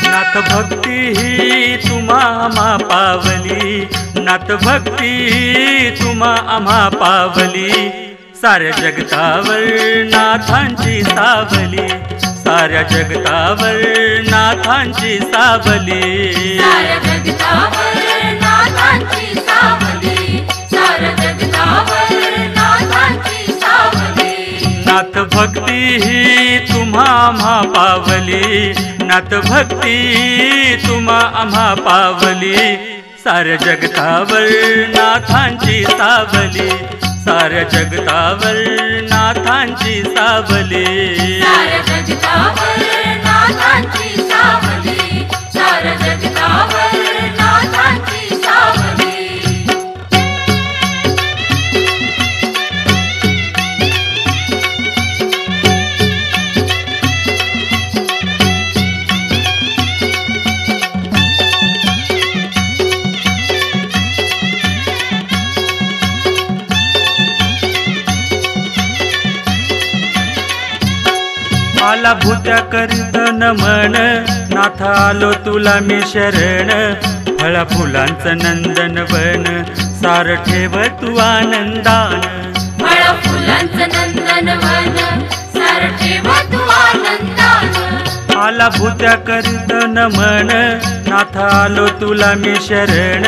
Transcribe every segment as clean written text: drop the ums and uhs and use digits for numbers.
नाथ भक्ती ही तुम्हा आम्हा पावली, नाथ भक्ती ही तुम्हा आम्हा पावली, साऱ्या जगतावर नाथांची सावली, साऱ्या जगतावर नाथांची सावली, साऱ्या जगतावर नाथांची सावली, साऱ्या जगतावर नाथांची सावली। नाथ भक्ती ही तुम्हा आम्हा पावली, नाथ भक्ती तुम्हा आम्हा पावली, साऱ्या जगतावर नाथांची सावली, साऱ्या जगतावर नाथांची सावली, साऱ्या जगतावर नाथांची सावली, साऱ्या जगतावर नाथांची सावली। आला भूत्या करीत नमन, नाथ आलो तुला मी शरण, फळा फुलांचं नंदनवन, सार ठेव तू आनंदान, फळा फुलांचं नंदनवन, सार ठेव तू आनंदान। आला भूत्या करीत नमन, नाथ आलो तुला मी शरण,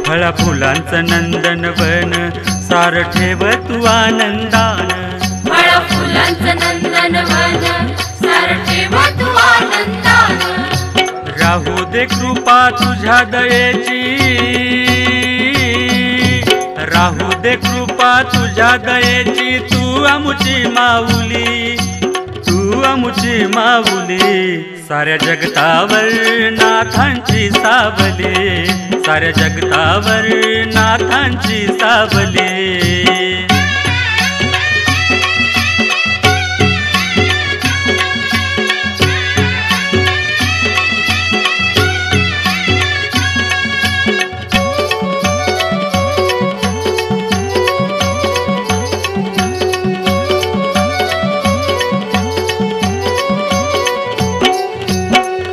फळा फुलांचं नंदनवन, सार ठेव तू आनंदान, फळा फुलांचं नंदनवन, सार ठेव तू आनंदान। राहू दे कृपा तुझ्या दयेची, राहू दे कृपा तुझ्या दयेची, तू आमुची माऊली, तू आमुची माऊली, साऱ्या जगतावर नाथांची सावली, साऱ्या जगतावर नाथांची सावली।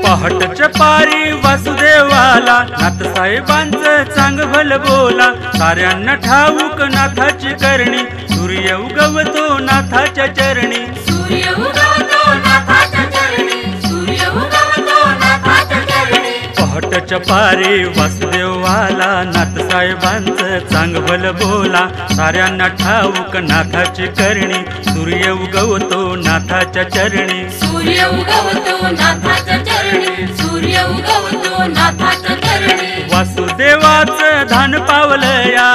पहाटच्या पारी वासुदेवाला, नाथसाहेबांचं चांग भल बोला, साऱ्यांना ठाऊक नाथाची करणी, सूर्य उगवतो नाथाच्या चरणी, सूर्य उगवतो नाथाच्या चरणी, सूर्य उगवतो नाथाच्या चरणी। पहाटच्या पारी वासुदेवाला, नाथसाहेबांचं चांग भल बोला, साऱ्यांना ठाऊक नाथाची करणी, सूर्य उगवतो नाथाच्या चरणी, सूर्य उगवतो नाथाच्या चरणी, सूर्य उगवतो नाथाच्या चरणी। वासुदेवाचं धान पावलया,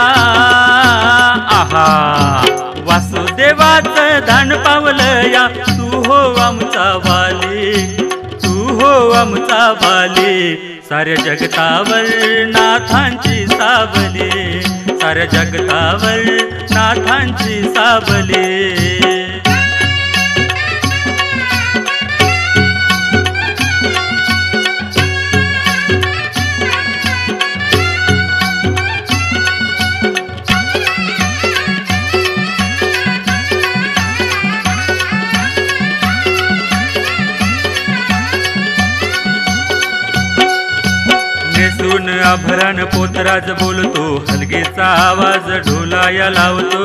आहा वासुदेवाचं धान पावलया, तू हो आमचा वाली, तू हो आमचा वाली, साऱ्या जगतावर नाथांची सावली, साऱ्या जगतावर नाथांची सावली। नेसून आभरण पोतराज बोलतो, हलगीचा आवाज ढोलाया लावतो,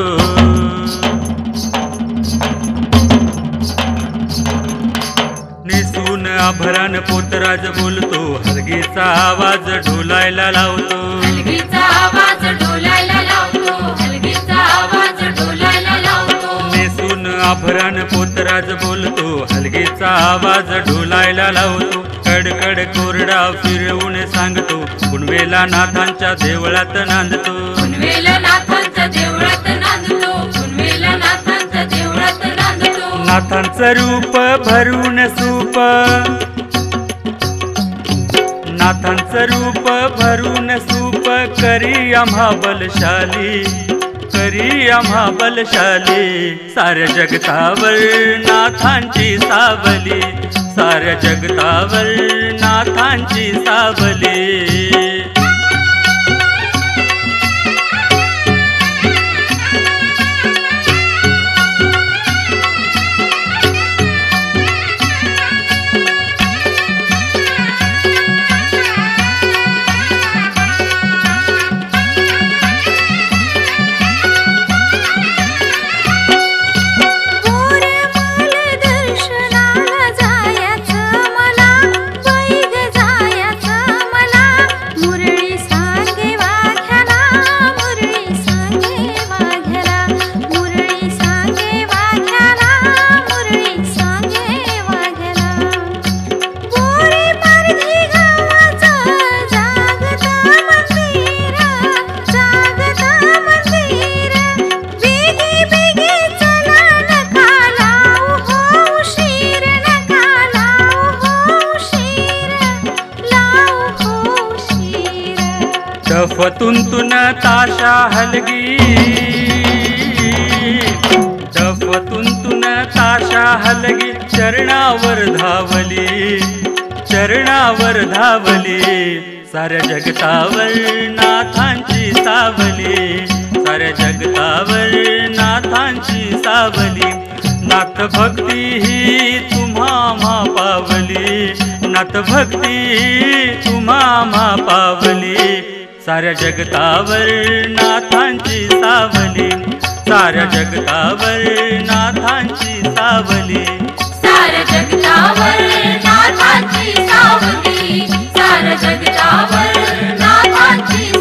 नेसून आभरण पोतराज बोलतो, हलगीचा आवाज ढोलायला लावतो, हलगीचा आवाज ढोलायला लावतो, हलगीचा आवाज ढोलायला लावतो। नेसून आभरण पोतराज बोलतो, हलगीचा आवाज ढोलायला लावतो, कडकड कोरडा फिरवून सांगतो, पुनवेला नाथांच्या देवळात नांदतो, पुनवेला नाथांच्या देवळात नांदतो, पुनवेला नाथांच्या देवळात नांदतो। नाथांचं रूप भरून सूप, नाथांचं रूप भरून सूप, करी आम्हा बलशाली, करी आम्हा बलशाली, साऱ्या जगतावर नाथांची सावली, साऱ्या जगतावर नाथांची सावली। डफतुन ताशा हलगी, डफतुन ताशा हलगी, चरणावर धावली, चरणावर धावली, साऱ्या जगतावर नाथांची सावली, साऱ्या जगतावर नाथांची सावली. नाथ भक्ती ही तुम्हा पावली, नाथ भक्ती तुम्हा पावली, साऱ्या जगतावर नाथांची सावली, साऱ्या जगतावर नाथांची सावली, साऱ्या जगतावर नाथांची सावली, साऱ्या जगतावर नाथांची